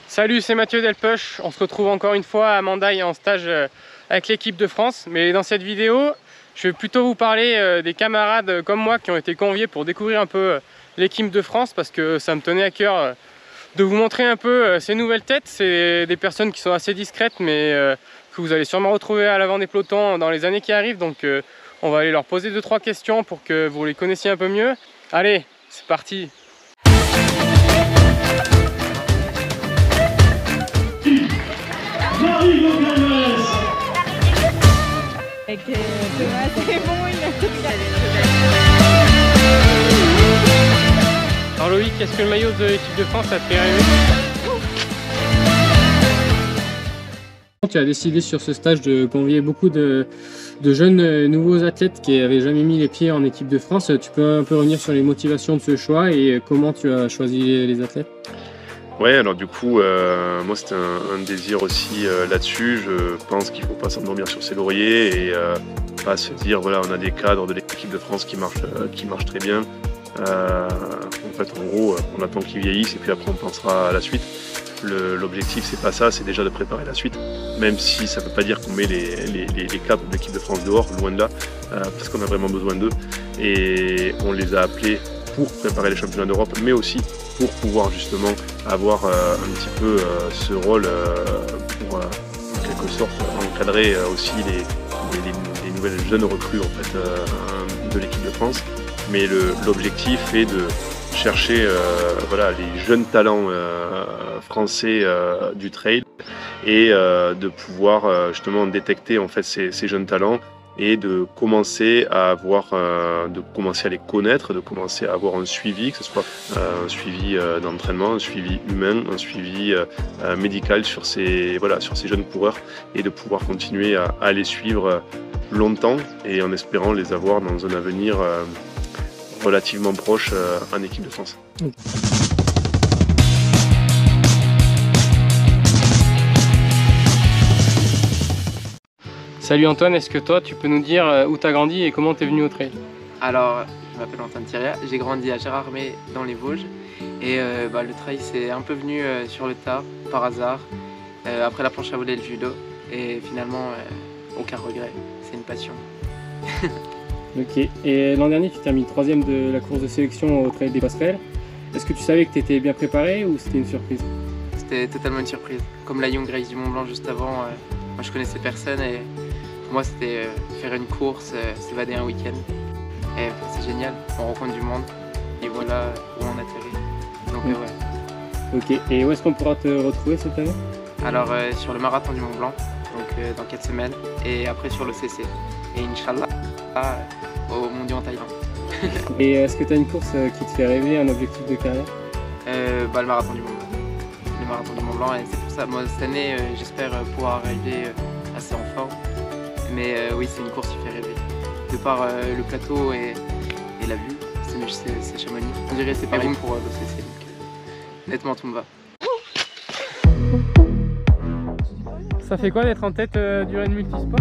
Salut, c'est Mathieu Delpech. On se retrouve encore une fois à Mandaille en stage avec l'équipe de France. Mais dans cette vidéo, je vais plutôt vous parler des camarades comme moi qui ont été conviés pour découvrir un peu l'équipe de France, parce que ça me tenait à cœur de vous montrer un peu ces nouvelles têtes. C'est des personnes qui sont assez discrètes, mais que vous allez sûrement retrouver à l'avant des pelotons dans les années qui arrivent. Donc on va aller leur poser 2-3 questions pour que vous les connaissiez un peu mieux. Allez, c'est parti! Avec Thomas, c'est bon, il a tout regardé. Alors Loïc, est-ce que le maillot de l'équipe de France a fait rêver? Tu as décidé sur ce stage de convier beaucoup de jeunes nouveaux athlètes qui n'avaient jamais mis les pieds en équipe de France. Tu peux un peu revenir sur les motivations de ce choix et comment tu as choisi les athlètes? Ouais, alors du coup, moi c'était un désir aussi là-dessus. Je pense qu'il ne faut pas s'endormir sur ses lauriers et pas se dire voilà, on a des cadres de l'équipe de France qui marchent très bien. En fait, en gros, on attend qu'ils vieillissent et puis après on pensera à la suite. L'objectif c'est pas ça, c'est déjà de préparer la suite, même si ça ne veut pas dire qu'on met les cadres de l'équipe de France dehors, loin de là, parce qu'on a vraiment besoin d'eux et on les a appelés pour préparer les championnats d'Europe, mais aussi pour pouvoir justement avoir un petit peu ce rôle pour en quelque sorte encadrer aussi les nouvelles jeunes recrues en fait, de l'équipe de France. Mais l'objectif est de chercher voilà, les jeunes talents français du trail et de pouvoir justement détecter en fait ces jeunes talents et de commencer à les connaître, de commencer à avoir un suivi, que ce soit un suivi d'entraînement, un suivi humain, un suivi médical sur ces jeunes coureurs et de pouvoir continuer à les suivre longtemps et en espérant les avoir dans un avenir relativement proche en équipe de France. Salut Antoine, est-ce que toi tu peux nous dire où tu as grandi et comment tu es venu au trail? Alors, je m'appelle Antoine Thierry, j'ai grandi à Gérardmer dans les Vosges et le trail c'est un peu venu sur le tard, par hasard, après la planche à voler et le judo et finalement aucun regret, c'est une passion. Ok, et l'an dernier tu termines 3e de la course de sélection au trail des passerelles. Est-ce que tu savais que tu étais bien préparé ou c'était une surprise? C'était totalement une surprise, comme la Young Race du Mont Blanc juste avant, moi je connaissais personne et pour moi c'était faire une course, s'évader un week-end. Et c'est génial, on rencontre du monde et voilà où on atterrit. Donc ouais. Ok, et où est-ce qu'on pourra te retrouver cette année? Alors sur le marathon du Mont Blanc, donc dans 4 semaines, et après sur l'OCC. Et Inch'Allah, au Mondiaux en Thaïlande. Et est-ce que tu as une course qui te fait rêver, un objectif de carrière? Le marathon du Mont Blanc. Le marathon du Mont Blanc, et c'est pour ça, moi cette année j'espère pouvoir arriver assez en forme. Mais oui, c'est une course qui fait rêver. De par le plateau et la vue, c'est Chamonix. On dirait que c'est pareil pour l'OCC, donc honnêtement tout me va. Ça fait quoi d'être en tête du Rennes Multisport?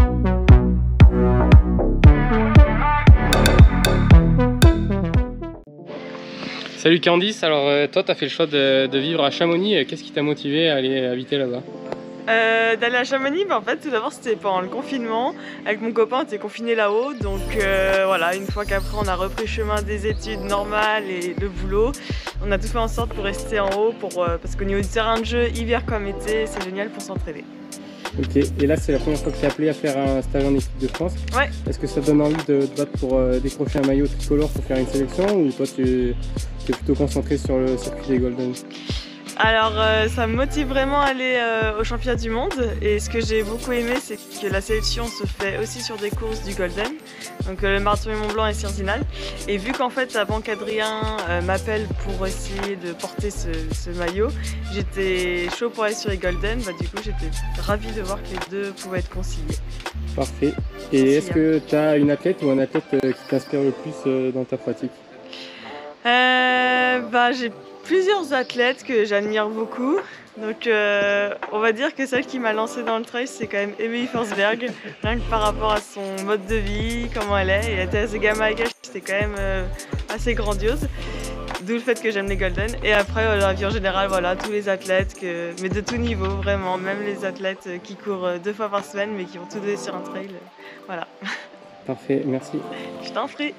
Salut Candice, alors toi tu as fait le choix de vivre à Chamonix, qu'est-ce qui t'a motivé à aller habiter là-bas? D'aller à Chamonix, en fait tout d'abord c'était pendant le confinement, avec mon copain on était confinés là-haut, donc voilà, une fois qu'après on a repris le chemin des études normales et le boulot, on a tout fait en sorte pour rester en haut, parce qu'au niveau du terrain de jeu, hiver comme été, c'est génial pour s'entraîner. Ok, et là c'est la première fois que tu es appelé à faire un stage en équipe de France. Ouais. Est-ce que ça te donne envie de te battre pour décrocher un maillot tricolore pour faire une sélection, ou toi tu es plutôt concentré sur le circuit des Golden? Alors ça me motive vraiment à aller au championnat du monde, et ce que j'ai beaucoup aimé c'est que la sélection se fait aussi sur des courses du Golden, donc le marathon du Mont Blanc et Sierzinal, et vu qu'en fait avant qu'Adrien m'appelle pour essayer de porter ce maillot, j'étais chaud pour aller sur les Golden, du coup j'étais ravie de voir que les deux pouvaient être conciliés. Parfait. Et est-ce que tu as une athlète ou un athlète qui t'inspire le plus dans ta pratique? J'ai plusieurs athlètes que j'admire beaucoup, donc on va dire que celle qui m'a lancée dans le trail c'est quand même Emily Forsberg, rien que par rapport à son mode de vie, comment elle est, et la Thérèse Gamma, c'était quand même assez grandiose. d'où le fait que j'aime les Golden. Et après, la vie en général, voilà, tous les athlètes, mais de tout niveau, vraiment. Même les athlètes qui courent 2 fois par semaine, mais qui vont tous donner sur un trail. Voilà. Parfait, merci. Je t'en prie.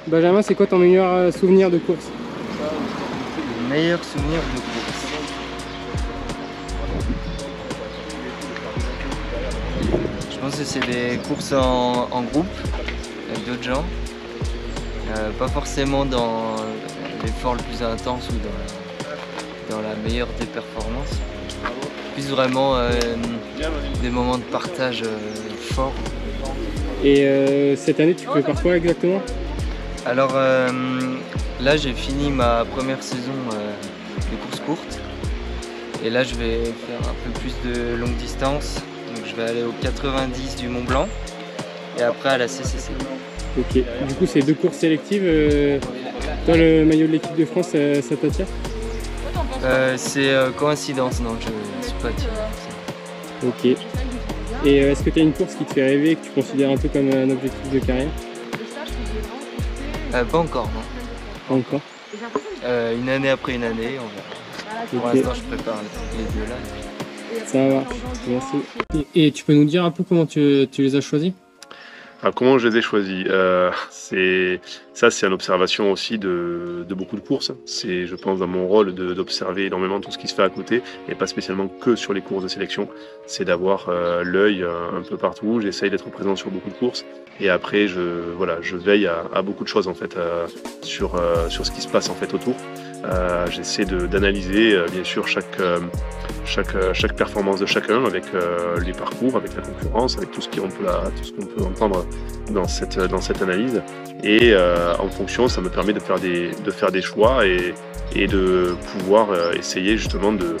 Benjamin, c'est quoi ton meilleur souvenir de course? Le meilleur souvenir de course. Je pense que c'est des courses en groupe avec d'autres gens. Pas forcément dans l'effort le plus intense ou dans la meilleure des performances. Plus vraiment des moments de partage forts. Et cette année, tu prépares quoi exactement? Alors là, j'ai fini ma première saison de course courte. Et là, je vais faire un peu plus de longue distance. Donc je vais aller au 90 du Mont Blanc et après à la CCC. Ok, du coup c'est 2 courses sélectives. Toi, le maillot de l'équipe de France, ça t'attire? C'est coïncidence, non, je ne suis pas attiré. Ok. Et est-ce que tu as une course qui te fait rêver, que tu considères un peu comme un objectif de carrière? Pas encore, non. Pas encore. Une année après une année, on verra. Pour l'instant, je prépare les 2 là. Ça marche, merci. Et tu peux nous dire un peu comment tu les as choisis? Alors, comment je les ai choisis? C'est une observation aussi de beaucoup de courses. C'est, je pense, dans mon rôle d'observer énormément tout ce qui se fait à côté, et pas spécialement que sur les courses de sélection. C'est d'avoir l'œil un peu partout. J'essaye d'être présent sur beaucoup de courses, et après, je veille à beaucoup de choses en fait, sur ce qui se passe en fait autour. J'essaie d'analyser bien sûr chaque performance de chacun, avec les parcours, avec la concurrence, avec tout ce qu'on peut entendre dans cette analyse. Et en fonction, ça me permet de faire des choix et de pouvoir essayer justement de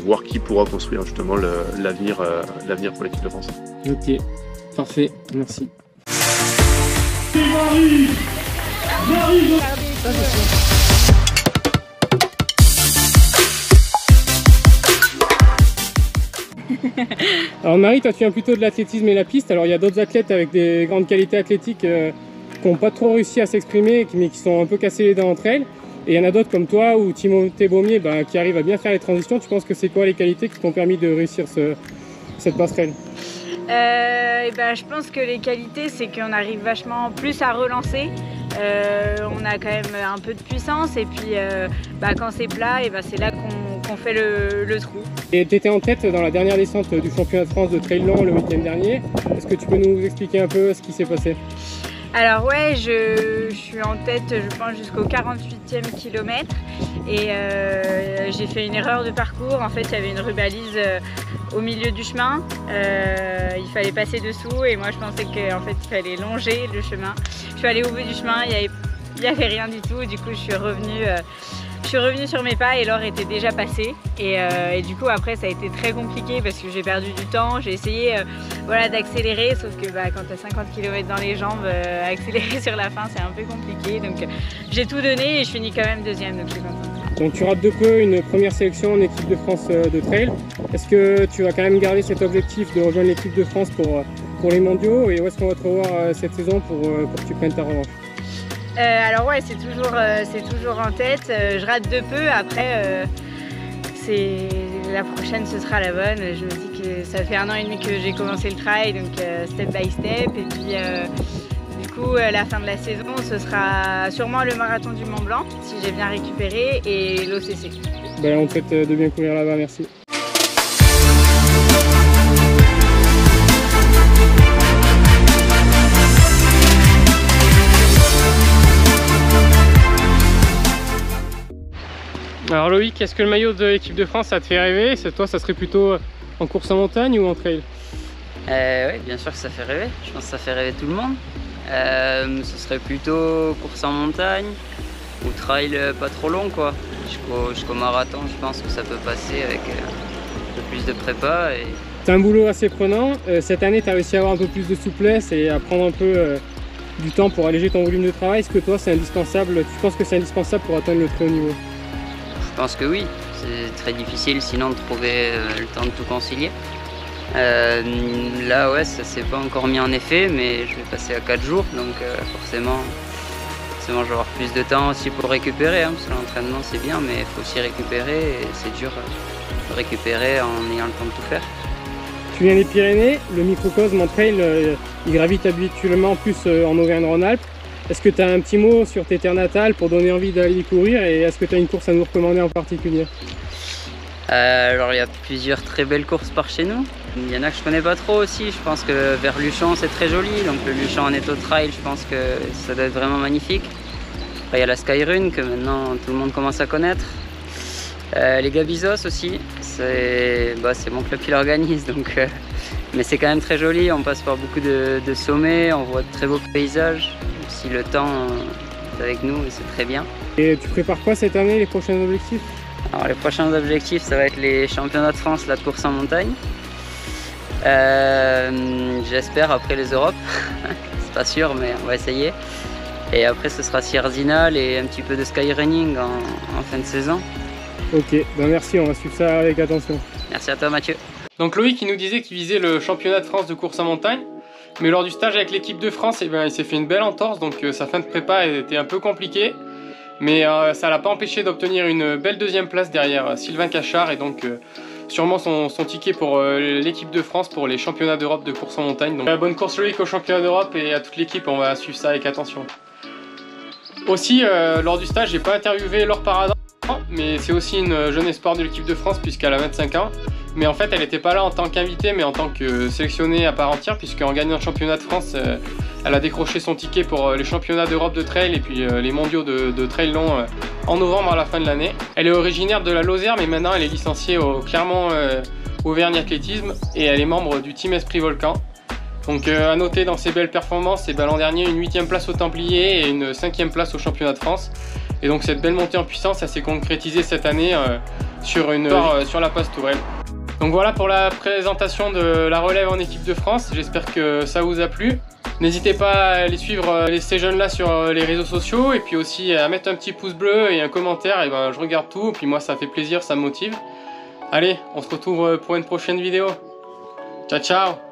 voir qui pourra construire justement l'avenir pour l'équipe de France. Ok, parfait, merci. Alors Marie, toi tu viens plutôt de l'athlétisme et la piste. Alors il y a d'autres athlètes avec des grandes qualités athlétiques qui n'ont pas trop réussi à s'exprimer, mais qui sont un peu cassés les dents entre elles. Et il y en a d'autres comme toi ou Timothée Baumier qui arrivent à bien faire les transitions. Tu penses que c'est quoi les qualités qui t'ont permis de réussir cette passerelle? Je pense que les qualités, c'est qu'on arrive vachement plus à relancer. On a quand même un peu de puissance, et puis quand c'est plat, c'est là qu'on fait le trou. Et tu étais en tête dans la dernière descente du championnat de France de trail long le week-end dernier. Est-ce que tu peux nous expliquer un peu ce qui s'est passé? Alors ouais, je suis en tête, je pense, jusqu'au 48e kilomètre, et j'ai fait une erreur de parcours. En fait, il y avait une rubalise au milieu du chemin, il fallait passer dessous, et moi je pensais qu'en fait il fallait longer le chemin. Je suis allée au bout du chemin, il n'y avait rien du tout, du coup je suis revenue sur mes pas, et l'or était déjà passé, et du coup après ça a été très compliqué parce que j'ai perdu du temps. J'ai essayé d'accélérer, sauf que quand tu as 50 km dans les jambes, accélérer sur la fin c'est un peu compliqué, donc j'ai tout donné et je finis quand même 2e, donc je suis contente. Donc tu rates de peu une première sélection en équipe de France de trail. Est-ce que tu vas quand même garder cet objectif de rejoindre l'équipe de France pour les mondiaux, et où est-ce qu'on va te revoir cette saison pour que tu prennes ta revanche? Alors ouais, c'est toujours en tête. Je rate de peu, après la prochaine ce sera la bonne. Je me dis que ça fait 1 an et demi que j'ai commencé le trail, donc step by step, et puis du coup la fin de la saison ce sera sûrement le marathon du Mont Blanc si j'ai bien récupéré, et l'OCC. On te souhaite de bien courir là-bas, merci. Alors Loïc, est-ce que le maillot de l'équipe de France ça te fait rêver? Toi, ça serait plutôt en course en montagne ou en trail? Oui, bien sûr que ça fait rêver. Je pense que ça fait rêver tout le monde. Ce serait plutôt course en montagne ou trail pas trop long, quoi. Jusqu'au marathon, je pense que ça peut passer avec un peu plus de prépa. C'est un boulot assez prenant. Cette année, tu as réussi à avoir un peu plus de souplesse et à prendre un peu du temps pour alléger ton volume de travail. Est-ce que toi, c'est indispensable? Tu penses que c'est indispensable pour atteindre le très haut niveau? Je pense que oui. C'est très difficile sinon de trouver le temps de tout concilier. Là, ouais, ça s'est pas encore mis en effet, mais je vais passer à 4 jours, donc forcément, je vais avoir plus de temps aussi pour récupérer, hein, parce que l'entraînement c'est bien, mais il faut aussi récupérer, et c'est dur de récupérer en ayant le temps de tout faire. Tu viens des Pyrénées, le microcosme en trail, il gravite habituellement plus en Auvergne-Rhône-Alpes. Est-ce que tu as un petit mot sur tes terres natales pour donner envie d'aller y courir, et est-ce que tu as une course à nous recommander en particulier? Alors il y a plusieurs très belles courses par chez nous. Il y en a que je connais pas trop aussi. Je pense que vers Luchon c'est très joli. Donc le Luchon en Eto Trail, je pense que ça doit être vraiment magnifique. Après il y a la Skyrun que maintenant tout le monde commence à connaître. Les Gabizos aussi, c'est mon club qui l'organise. Mais c'est quand même très joli. On passe par beaucoup de sommets, on voit de très beaux paysages. Si le temps est avec nous, c'est très bien. Et tu prépares quoi cette année, les prochains objectifs? Alors les prochains objectifs, ça va être les championnats de France, la course en montagne. J'espère après les Europes, c'est pas sûr mais on va essayer. Et après ce sera Sierzinal et un petit peu de skyrunning en fin de saison. Ok, ben merci, on va suivre ça avec attention. Merci à toi Mathieu. Donc Loïc il nous disait qu'il visait le championnat de France de course en montagne. Mais lors du stage avec l'équipe de France, il s'est fait une belle entorse, donc sa fin de prépa était un peu compliquée. Mais ça ne l'a pas empêché d'obtenir une belle deuxième place derrière Sylvain Cachard et donc sûrement son ticket pour l'équipe de France pour les championnats d'Europe de course en montagne. Donc bonne course Loïc au championnat d'Europe et à toute l'équipe, on va suivre ça avec attention. Aussi lors du stage, j'ai pas interviewé Laure Paradan, mais c'est aussi une jeune espoir de l'équipe de France puisqu'elle a 25 ans. Mais en fait elle n'était pas là en tant qu'invitée mais en tant que sélectionnée à part entière, puisqu'en gagnant le championnat de France elle a décroché son ticket pour les championnats d'Europe de trail et puis les mondiaux de trail long en novembre à la fin de l'année. Elle est originaire de la Lozère mais maintenant elle est licenciée au Clermont Auvergne Athlétisme et elle est membre du team Esprit Volcan. Donc à noter dans ses belles performances, l'an dernier une 8e place au Templier et une 5e place au championnat de France. Et donc cette belle montée en puissance elle s'est concrétisée cette année sur la Passe Tourelle. Donc voilà pour la présentation de la relève en équipe de France, j'espère que ça vous a plu. N'hésitez pas à aller suivre ces jeunes-là sur les réseaux sociaux et puis aussi à mettre un petit pouce bleu et un commentaire, et je regarde tout, et puis moi ça fait plaisir, ça me motive. Allez, on se retrouve pour une prochaine vidéo. Ciao ciao!